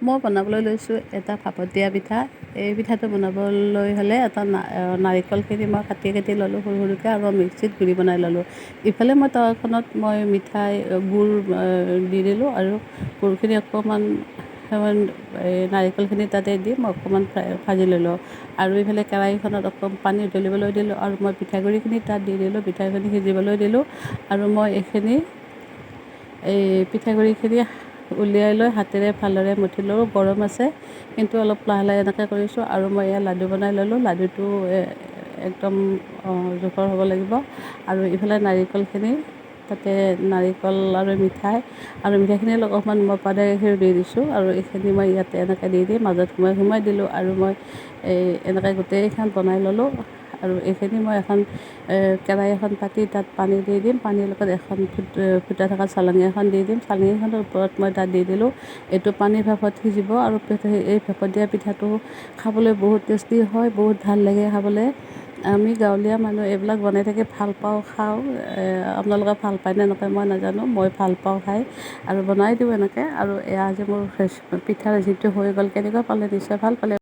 মই বনাবলৈ লৈছোঁ এটা ভাপত দিয়া পিঠা। এই পিঠাটো বনাবলৈ হ'লে এটা নাৰিকলখিনি মই কাটি কাটি ল'লোঁ সৰু সৰুকৈ আৰু মিক্সিত গুড়ি বনাই ল'লোঁ। ইফালে মই টাৱাখনত মই গুড় দি দিলোঁ আৰু গুড়খিনি অকণমান এই নাৰিকলখিনি তাতে দি মই অকণমান ভাজি ল'লোঁ আৰু ইফালে কেৰাহীখনত অকণ পানী উতলিবলৈ দিলোঁ আৰু মই পিঠাগুড়িখিনি তাত দি দিলোঁ, পিঠাখিনি সিজিবলৈ দিলোঁ আৰু মই এই পিঠাগুড়িখিনি উলিয়াই লৈ হাতেৰে ভালদৰে মঠি ল'লোঁ। গৰম আছে কিন্তু অলপ লাহে লাহে এনেকৈ কৰিছোঁ আৰু মই এয়া লাডু বনাই ল'লোঁ। লাডুটো একদম জোখৰ হ'ব লাগিব আৰু ইফালে নাৰিকলখিনি তাতে নাৰিকল আৰু মিঠাইখিনিৰ লগত অকণমান মই পাউদাৰ গাখীৰ দি দিছোঁ আৰু এইখিনি মই ইয়াতে এনেকৈ দি মাজত সোমাই দিলোঁ আৰু মই এনেকৈ গোটেইখন বনাই ল'লোঁ আৰু এইখিনি মই এখন কেৰাহী এখন পাতি তাত পানী দি দিম, পানীৰ লগত এখন ফুটা থকা চালনী এখন দি দিম, চালনীখনৰ ওপৰত মই তাত দি দিলোঁ। এইটো পানীৰ ভাপত সিজিব আৰু এই ভাপত দিয়া পিঠাটো খাবলৈ বহুত টেষ্টি হয়, বহুত ভাল লাগে খাবলৈ। আমি গাঁৱলীয়া মানুহ এইবিলাক বনাই থাকি ভাল পাওঁ, খাওঁ। আপোনালোকে ভাল পায় নে নাপায় মই নাজানোঁ, মই ভাল পাওঁ খাই আৰু বনাই দিওঁ এনেকৈ আৰু এয়া আজি মোৰ পিঠাৰ ৰেচিপিটো হৈ গ'ল। কেনেকুৱা পালে নিশ্চয় ভাল পালে।